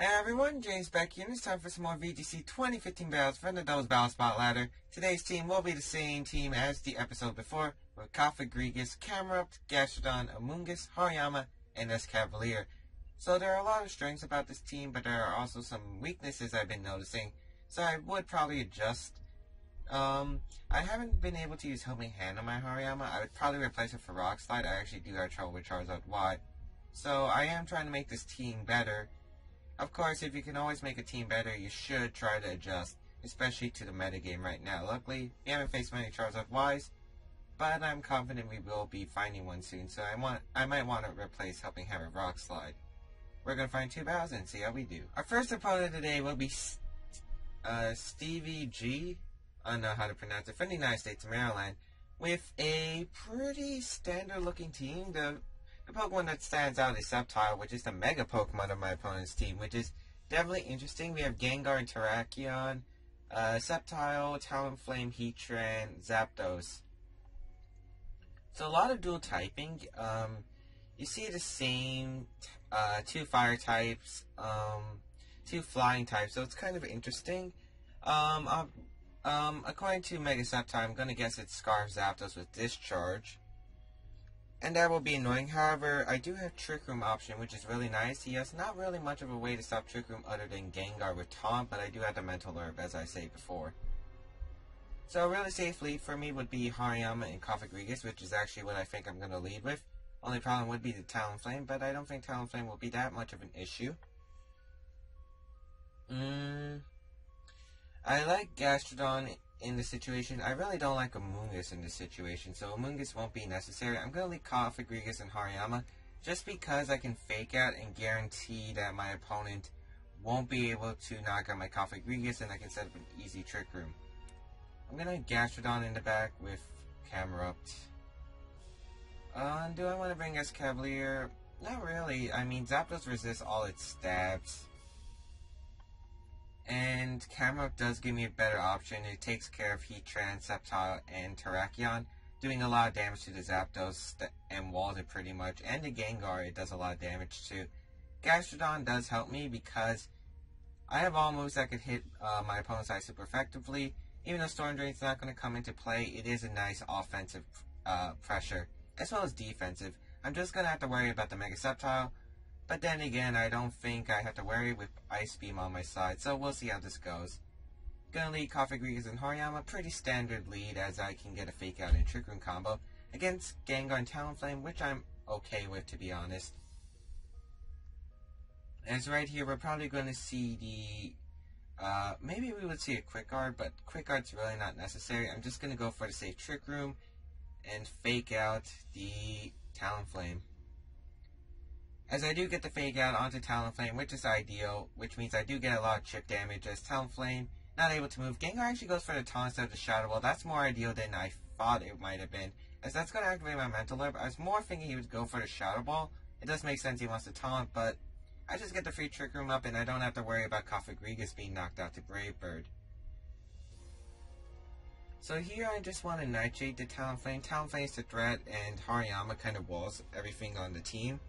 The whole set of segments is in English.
Hey everyone, James Baek here, and it's time for some more VGC 2015 battles from the Doubles Battle Spot Ladder. Today's team will be the same team as the episode before, with Kafagrigus, Camerupt, Gastrodon, Amoonguss, Hariyama, and Escavalier. So there are a lot of strengths about this team, but there are also some weaknesses I've been noticing, so I would probably adjust. I haven't been able to use Helping Hand on my Hariyama. I would probably replace it for Rock Slide. I actually do have trouble with Charizard Y. So I am trying to make this team better. Of course, if you can always make a team better, you should try to adjust, especially to the metagame right now. Luckily, we haven't faced many Charizard Ys, but I'm confident we will be finding one soon, so I might want to replace Helping Hand with Rock Slide. We're going to find two battles and see how we do. Our first opponent today will be Stevie G, I don't know how to pronounce it, from the United States of Maryland, with a pretty standard looking team. The Pokemon that stands out is Sapphire, which is the Mega Pokemon of my opponent's team, which is definitely interesting. We have Gengar and Terrakion, Sceptile, Talonflame, Heatran, Zapdos. So a lot of dual typing. You see the same two fire types, two flying types, so it's kind of interesting. According to Mega Sceptile, I'm going to guess it's Scarf Zapdos with Discharge. And that will be annoying. However, I do have Trick Room option, which is really nice. He has not really much of a way to stop Trick Room other than Gengar with Taunt, but I do have the Mental Herb, as I say before. So a really safe lead for me would be Hariyama and Kafagrigus, which is actually what I think I'm going to lead with. Only problem would be the Talonflame, but I don't think Talonflame will be that much of an issue. I like Gastrodon in this situation. I really don't like Amoonguss in this situation, so Amoonguss won't be necessary. I'm going to leave Kafagrigus and Hariyama just because I can fake out and guarantee that my opponent won't be able to knock out my Kafagrigus, and I can set up an easy Trick Room. I'm going to Gastrodon in the back with Camerupt. Do I want to bring Escavalier? Not really. I mean, Zapdos resists all its stabs. And Camerupt does give me a better option. It takes care of Heatran, Sceptile, and Terrakion, doing a lot of damage to the Zapdos and walls it pretty much. And the Gengar, it does a lot of damage too. Gastrodon does help me because I have all moves that could hit my opponent's eye super effectively. Even though Storm Drain's not going to come into play, it is a nice offensive pressure, as well as defensive. I'm just going to have to worry about the Mega Sceptile. But then again, I don't think I have to worry with Ice Beam on my side, so we'll see how this goes. Gonna lead Kafagrigus and Hariyama, pretty standard lead as I can get a Fake Out and Trick Room combo against Gengar and Talonflame, which I'm okay with, to be honest. As right here, we're probably going to see the, maybe we would see a Quick Guard, but Quick Guard's really not necessary. I'm just going to go for the safe Trick Room and Fake Out the Talonflame. As I do get the Fake Out onto Talonflame, which is ideal, which means I do get a lot of chip damage as Talonflame not able to move. Gengar actually goes for the Taunt instead of the Shadow Ball. That's more ideal than I thought it might have been, as that's going to activate my Mental Herb. I was more thinking he would go for the Shadow Ball. It does make sense he wants to Taunt, but I just get the free Trick Room up and I don't have to worry about Kafagrigus being knocked out to Brave Bird. So here I just want to Nightshade the Talonflame. Talonflame's the threat and Hariyama kind of walls everything on the team.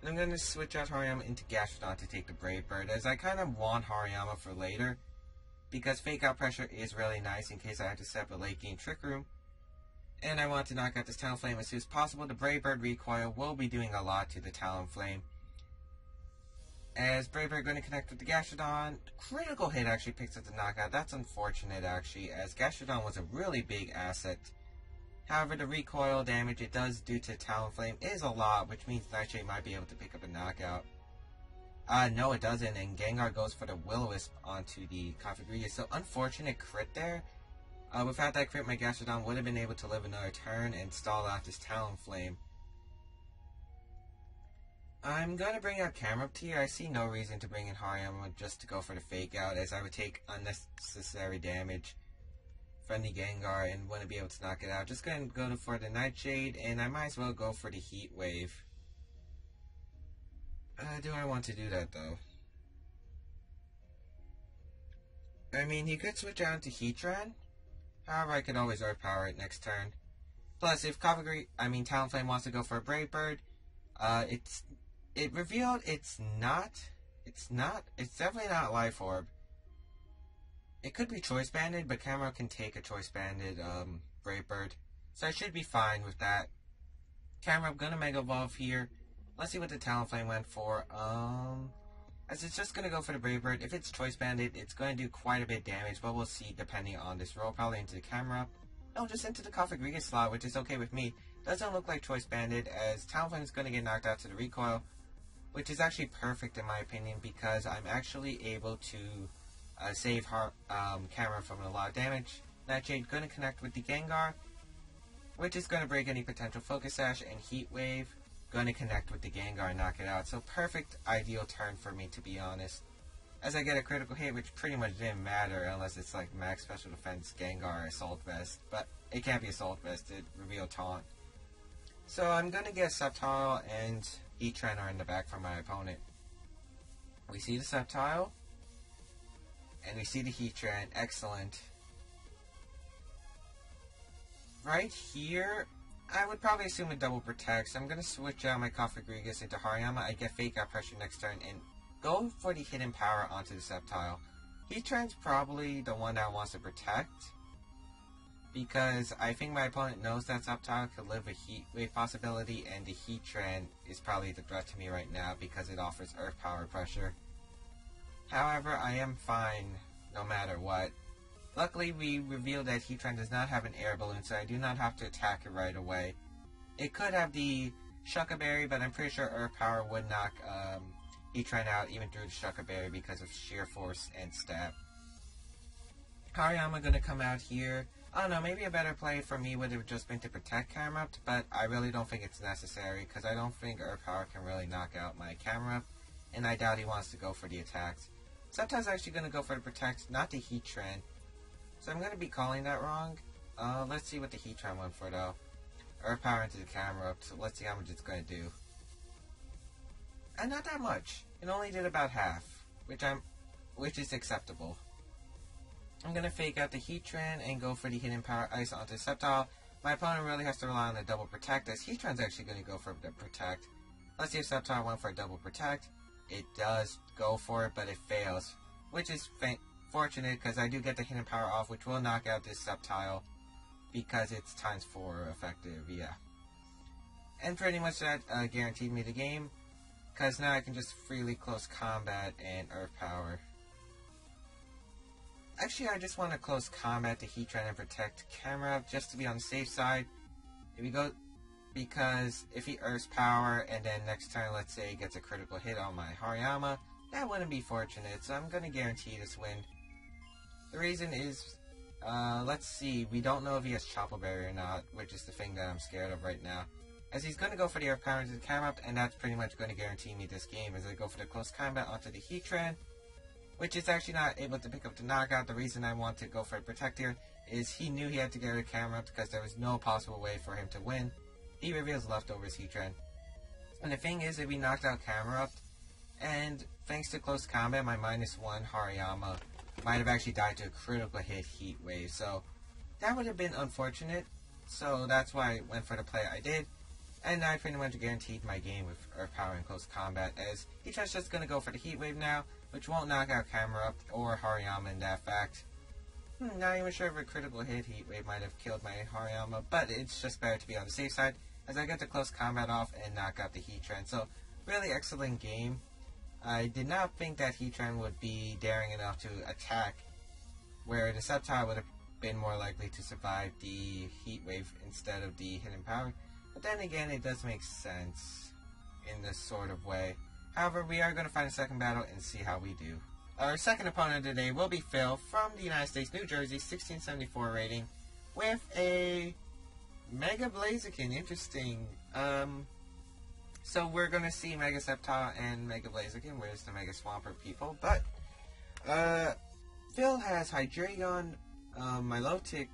And I'm going to switch out Hariyama into Gastrodon to take the Brave Bird, as I kind of want Hariyama for later, because Fake Out pressure is really nice in case I have to set up a late game Trick Room. And I want to knock out this Talonflame as soon as possible. The Brave Bird recoil will be doing a lot to the Talonflame. As Brave Bird going to connect with the Gastrodon, critical hit actually picks up the knockout. That's unfortunate actually, as Gastrodon was a really big asset. However, the recoil damage it does do to Talonflame is a lot, which means Nightshade might be able to pick up a knockout. No it doesn't, and Gengar goes for the Will-O-Wisp onto the Kafagrigus. So unfortunate crit there. Without that crit, my Gastrodon would have been able to live another turn and stall out this Talonflame. I'm going to bring out Camerupt here. I see no reason to bring in Hariyama just to go for the Fake Out, as I would take unnecessary damage from the Gengar and wouldn't be able to knock it out. Just going to go for the Nightshade, and I might as well go for the Heat Wave. Do I want to do that though? I mean, he could switch out to Heatran. However, I could always overpower it next turn. Plus, if Talonflame wants to go for a Brave Bird, it revealed it's not It's definitely not Life Orb. It could be Choice Banded, but Camera can take a Choice Banded Brave Bird. So I should be fine with that. Camera, I'm gonna Mega Evolve here. Let's see what the Talonflame went for. As it's just gonna go for the Brave Bird. If it's Choice Banded, it's gonna do quite a bit of damage, but we'll see depending on this roll. Probably into the Camera. No, just into the Coffee slot, which is okay with me. Doesn't look like Choice Banded, as Talonflame is gonna get knocked out to the recoil, which is actually perfect in my opinion, because I'm actually able to save Camera from a lot of damage. Nightshade gonna connect with the Gengar, which is gonna break any potential Focus Sash, and Heat Wave gonna connect with the Gengar and knock it out. So perfect, ideal turn for me, to be honest. As I get a critical hit, which pretty much didn't matter unless it's like Max Special Defense, Gengar, Assault Vest, but it can't be Assault Vest, it revealed Taunt. So I'm gonna get Sceptile and Heatran in the back for my opponent. We see the Sceptile, and we see the Heatran. Excellent. Right here, I would probably assume a double protect, so I'm going to switch out my Cofagrigus into Hariyama. I get Fake Out Pressure next turn and go for the Hidden Power onto the Sceptile. Heatran's probably the one that wants to protect, because I think my opponent knows that Sceptile could live a Heat Wave possibility, and the Heatran is probably the threat to me right now because it offers Earth Power Pressure. However, I am fine no matter what. Luckily, we revealed that Heatran does not have an air balloon, so I do not have to attack it right away. It could have the Shucka Berry, but I'm pretty sure Earth Power would knock Heatran out even through the Shucka Berry because of sheer force and stab. Hariyama gonna come out here. I don't know, maybe a better play for me would have just been to protect Camerupt, but I really don't think it's necessary because I don't think Earth Power can really knock out my Camerupt, and I doubt he wants to go for the attacks. Sometimes I'm actually gonna go for the protect, not the Heatran. So I'm going to be calling that wrong. Let's see what the Heatran went for, though. Earth Power into the camera, so let's see how much it's going to do. And not that much. It only did about half, which is acceptable. I'm going to fake out the Heatran and go for the Hidden Power Ice onto Sceptile. My opponent really has to rely on the double protect, as Heatran's actually going to go for the protect. Let's see if Sceptile went for a double protect. It does go for it, but it fails, which is fortunate because I do get the Hidden Power off, which will knock out this Sceptile because it's ×4 effective, yeah. And pretty much that guaranteed me the game, because now I can just freely close combat and Earth Power. Actually, I just want to close combat the Heatran and protect Camera just to be on the safe side. If we go, because if he Earth Power and then next turn, let's say, he gets a critical hit on my Hariyama, that wouldn't be fortunate, so I'm going to guarantee this win. The reason is, let's see, we don't know if he has Chople Berry or not, which is the thing that I'm scared of right now. As he's going to go for the Earth Power into the Camerupt, and that's pretty much going to guarantee me this game, as I go for the close combat onto the Heatran, which is actually not able to pick up the knockout. The reason I want to go for a Protect here is he knew he had to get rid of Camerupt because there was no possible way for him to win. He reveals Leftovers Heatran. And the thing is, if he knocked out Camerupt, and thanks to close combat, my -1 Hariyama might have actually died to a critical hit Heat Wave, so that would have been unfortunate. So that's why I went for the play I did, and I pretty much guaranteed my game with Earth Power and close combat, as Heatran's just going to go for the Heat Wave now, which won't knock out Camerupt or Hariyama in that fact. Not even sure if a critical hit Heat Wave might have killed my Hariyama, but it's just better to be on the safe side, as I get the close combat off and knock out the Heatran. So really excellent game. I did not think that Heatran would be daring enough to attack, where the Sceptile would have been more likely to survive the Heat Wave instead of the Hidden Power. But then again, it does make sense in this sort of way. However, we are going to find a second battle and see how we do. Our second opponent today will be Phil from the United States, New Jersey, 1674 rating, with a Mega Blaziken. Interesting. So we're going to see Mega Sceptile and Mega Blaziken, where's the Mega Swampert people. But Phil has Hydreigon, Milotic,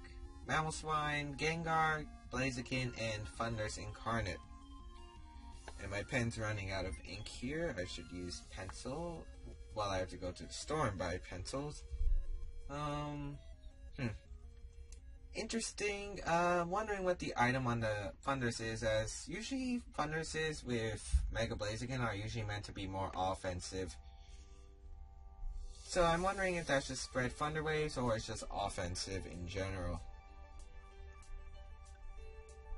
Mamoswine, Gengar, Blaziken, and Thundurus Incarnate. And my pen's running out of ink here. I should use pencil. Well, I have to go to the store and buy pencils. Interesting. Wondering what the item on the Thundurus is, as usually Thunduruses with Mega Blaziken are usually meant to be more offensive. So I'm wondering if that's just spread Thunder Waves or it's just offensive in general.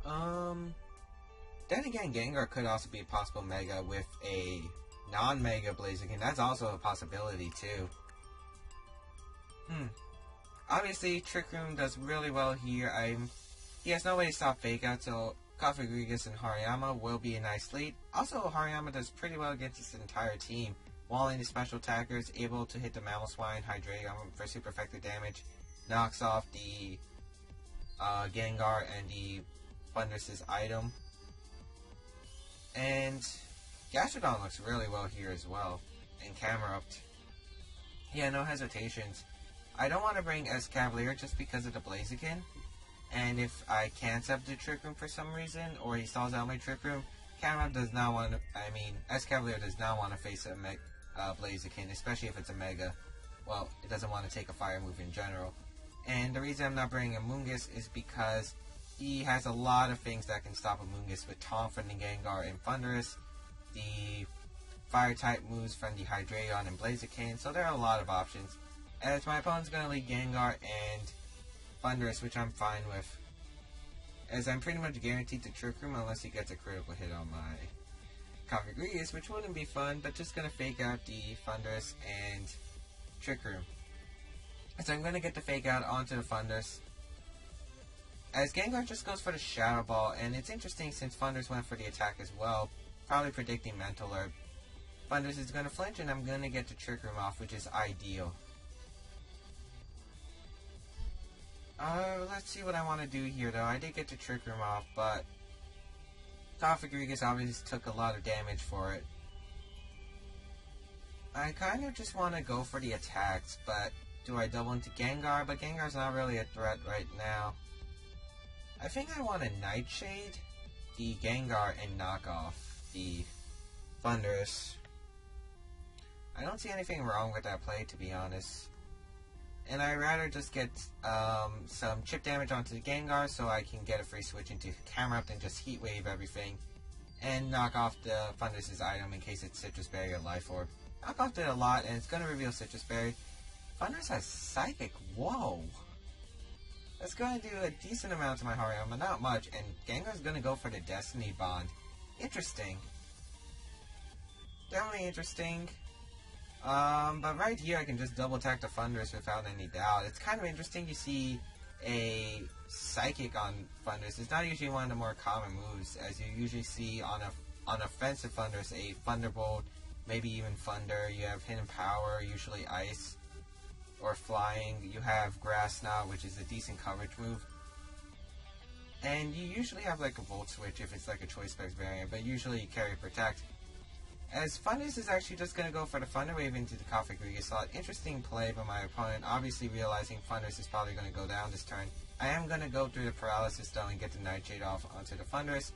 Then again, Gengar could also be a possible Mega with a non-Mega Blaziken. That's also a possibility too. Obviously, Trick Room does really well here. He has no way to stop Fake Out, so Coffee Grigas and Hariyama will be a nice lead. Also, Hariyama does pretty well against his entire team. Walling the special attackers, able to hit the Mammal Swine, Hydreigon for super effective damage, knocks off the Gengar and the Thundurus' item. And Gastrodon looks really well here as well. And Camerupt. Yeah, no hesitations. I don't want to bring Escavalier just because of the Blaziken. And if I can't sub the Trick Room for some reason, or he stalls out my Trick Room, Camerupt does not want to, Escavalier does not want to face a Blaziken, especially if it's a Mega. Well, it doesn't want to take a Fire move in general. And the reason I'm not bringing Amoonguss is because he has a lot of things that can stop Amoonguss with Taunt from the Gengar and Thundurus, the Fire-type moves from the Hydreigon and Blaziken, so there are a lot of options. As my opponent's going to lead Gengar and Thundurus, which I'm fine with, as I'm pretty much guaranteed to Trick Room unless he gets a critical hit on my Coffee Grigas, which wouldn't be fun, but just going to fake out the Thundurus and Trick Room. So I'm going to get the fake out onto the Thundurus, as Gengar just goes for the Shadow Ball, and it's interesting since Thundurus went for the attack as well, probably predicting Mental Herb. Thundurus is going to flinch, and I'm going to get the Trick Room off, which is ideal. Let's see what I want to do here, though. I did get the Trick Room off, but Coffee Grigas obviously took a lot of damage for it. I kind of just want to go for the attacks, but do I double into Gengar? But Gengar's not really a threat right now. I think I want to Nightshade the Gengar and knock off the Thundurus. I don't see anything wrong with that play, to be honest. And I'd rather just get some chip damage onto the Gengar so I can get a free switch into Camerupt and just Heat Wave everything. And knock off the Thundurus' item in case it's Citrus Berry or Life Orb. Knock off did a lot, and it's going to reveal Citrus Berry. Thundurus has Psychic. Whoa! That's going to do a decent amount to my Hariyama, not much, and Gengar's going to go for the Destiny Bond. Interesting. Definitely interesting. But right here I can just double attack the Thundurus without any doubt. It's kind of interesting to see a Psychic on Thundurus. It's not usually one of the more common moves, as you usually see on offensive Thundurus, a Thunderbolt, maybe even Thunder. You have Hidden Power, usually Ice or Flying. You have Grass Knot, which is a decent coverage move. And you usually have like a Volt Switch if it's like a Choice Specs variant, but usually you carry Protect. As Thundurus is actually just going to go for the Thunder Wave into the Coffee Grigas slot. Interesting play by my opponent, obviously realizing Thundurus is probably going to go down this turn. I am going to go through the Paralysis though and get the Nightshade off onto the Thundurus,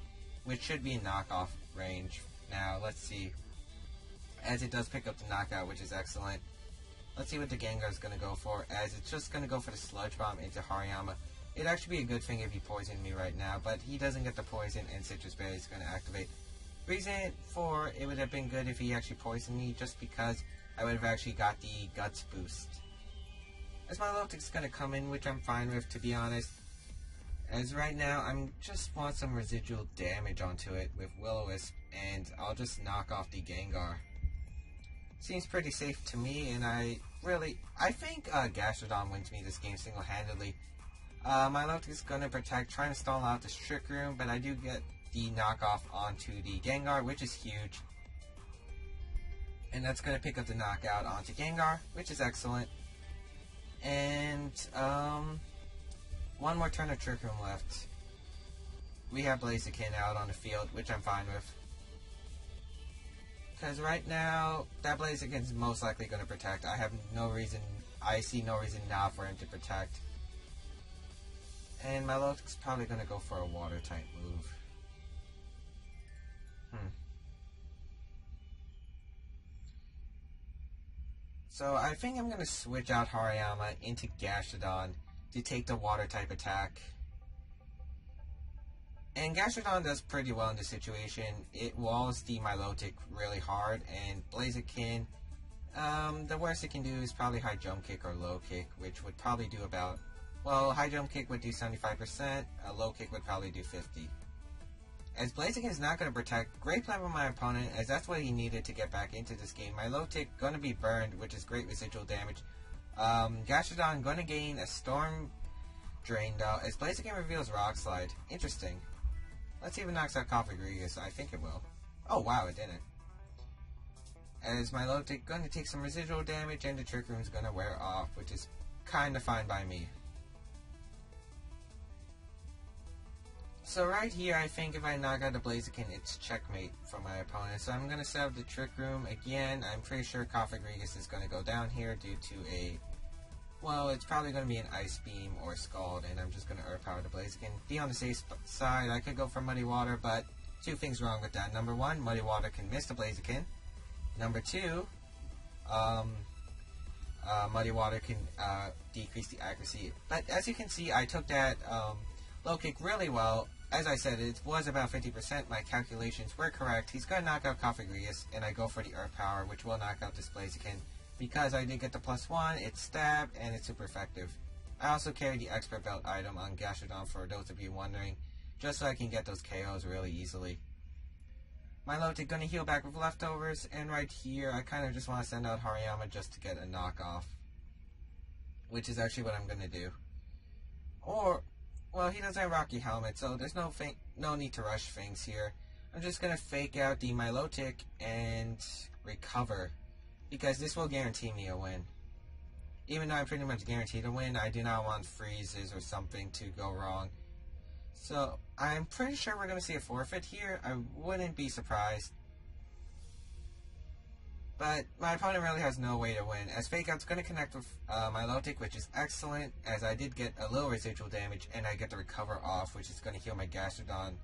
which should be in knockoff range. Now, let's see. As it does pick up the knockout, which is excellent. Let's see what the Gengar is going to go for, as it's just going to go for the Sludge Bomb into Hariyama. It'd actually be a good thing if he poisoned me right now, but he doesn't get the poison and Citrus Berry is going to activate. Reason for it would have been good if he actually poisoned me, just because I would have actually got the Guts boost. As my Lotix is going to come in, which I'm fine with, to be honest. As right now, I just want some residual damage onto it with Will-O-Wisp, and I'll just knock off the Gengar. Seems pretty safe to me, and I think Gastrodon wins me this game single-handedly. My Lotix is going to protect, trying to stall out this Trick Room, but I do get the knockoff onto the Gengar, which is huge. And that's going to pick up the knockout onto Gengar, which is excellent. And, one more turn of Trick Room left. We have Blaziken out on the field, which I'm fine with. Because right now, that Blaziken is most likely going to protect. I see no reason now for him to protect. And my Lotix is probably going to go for a Water-type move. So I think I'm going to switch out Hariyama into Gastrodon to take the Water-type attack. And Gastrodon does pretty well in this situation. It walls the Milotic really hard, and Blaziken The worst it can do is probably high jump kick or low kick, which would probably do about, well, high jump kick would do 75%, a low kick would probably do 50. As Blaziken is not going to protect, great play from my opponent, as that's what he needed to get back into this game. My low tick going to be burned, which is great residual damage. Gastrodon going to gain a Storm Drain though, as Blaziken reveals Rock Slide. Interesting. Let's see if it knocks out Cofagrigus. I think it will. Oh wow, it didn't. As my low tick going to take some residual damage, and the Trick Room is going to wear off, which is kind of fine by me. So right here, I think if I knock out the Blaziken, it's checkmate for my opponent. So I'm going to set up the Trick Room again. I'm pretty sure Cofagrigus is going to go down here due to a, well, it's probably going to be an Ice Beam or Scald, and I'm just going to Earth Power the Blaziken. Be on the safe side, I could go for Muddy Water, but two things wrong with that. Number one, Muddy Water can miss the Blaziken. Number two, Muddy Water can decrease the accuracy. But as you can see, I took that low kick really well. As I said, it was about 50%. My calculations were correct. He's going to knock out Cofagrigus, and I go for the Earth Power, which will knock out this Blaziken. Because I did get the +1, it's Stab, and it's super effective. I also carry the Expert Belt item on Gastrodon for those of you wondering, just so I can get those KOs really easily. My low tick going to heal back with leftovers, and right here, I kind of just want to send out Hariyama just to get a knockoff. Which is actually what I'm going to do. Or, well, he doesn't have Rocky Helmet, so there's no need to rush things here. I'm just going to fake out the Milotic and recover, because this will guarantee me a win. Even though I'm pretty much guaranteed a win, I do not want freezes or something to go wrong. So, I'm pretty sure we're going to see a forfeit here. I wouldn't be surprised. But my opponent really has no way to win, as Fake Out's going to connect with Milotic, which is excellent, as I did get a little residual damage, and I get the recover off, which is going to heal my Gastrodon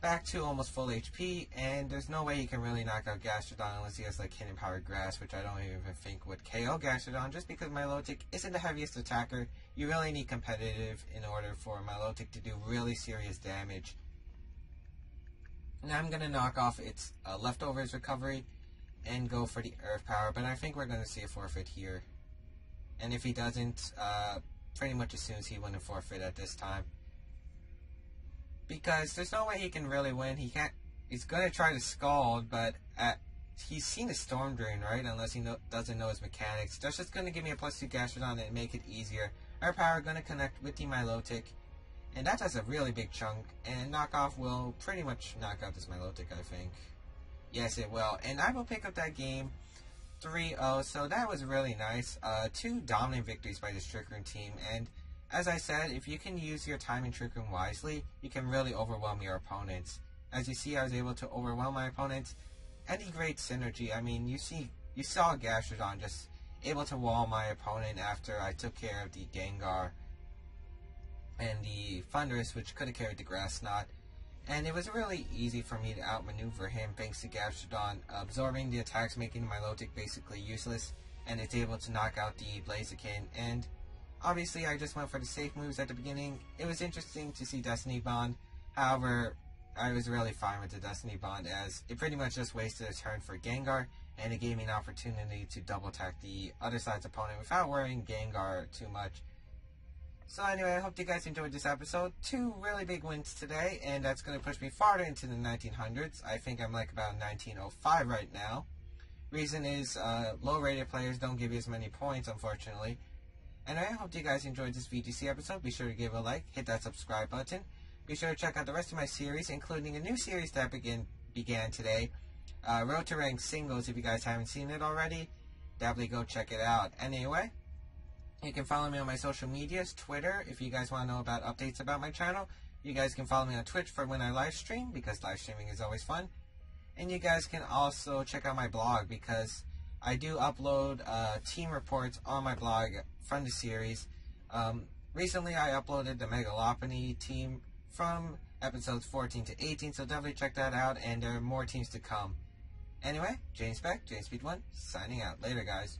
back to almost full HP, and there's no way he can really knock out Gastrodon unless he has like Hidden Power Grass, which I don't even think would KO Gastrodon, just because Milotic isn't the heaviest attacker. You really need competitive in order for Milotic to do really serious damage. Now I'm going to knock off its leftovers recovery and go for the Earth Power, but I think we're going to see a forfeit here. And if he doesn't, pretty much assumes he wouldn't forfeit at this time. Because there's no way he can really win. He's going to try to Scald, but he's seen a Storm Drain, right? Unless he doesn't know his mechanics. That's just going to give me a +2 Gastrodon and make it easier. Earth Power going to connect with the Milotic, and that does a really big chunk, and knockoff will pretty much knock out this Milotic, I think. Yes, it will. And I will pick up that game 3-0, so that was really nice. 2 dominant victories by this Trick Room team, and as I said, if you can use your time in Trick Room wisely, you can really overwhelm your opponents. As you see, I was able to overwhelm my opponents. Any great synergy. I mean, you saw Gastrodon just able to wall my opponent after I took care of the Gengar and the Thundurus, which could have carried the Grass Knot. And it was really easy for me to outmaneuver him thanks to Gastrodon absorbing the attacks, making Milotic basically useless, and it's able to knock out the Blaziken. And obviously I just went for the safe moves at the beginning. It was interesting to see Destiny Bond, however, I was really fine with the Destiny Bond as it pretty much just wasted a turn for Gengar, and it gave me an opportunity to double attack the other side's opponent without worrying Gengar too much. So anyway, I hope you guys enjoyed this episode. 2 really big wins today, and that's going to push me farther into the 1900s. I think I'm like about 1905 right now. Reason is, low-rated players don't give you as many points, unfortunately. And I hope you guys enjoyed this VGC episode. Be sure to give it a like, hit that subscribe button. Be sure to check out the rest of my series, including a new series that began today. Road to Rank Singles, if you guys haven't seen it already. Definitely go check it out. Anyway, you can follow me on my social medias, Twitter, if you guys want to know about updates about my channel. You guys can follow me on Twitch for when I live stream, because live streaming is always fun. And you guys can also check out my blog, because I do upload team reports on my blog from the series. Recently I uploaded the Megalopony team from episodes 14 to 18, so definitely check that out, and there are more teams to come. Anyway, James Baek, JamesSpeed1, signing out. Later, guys.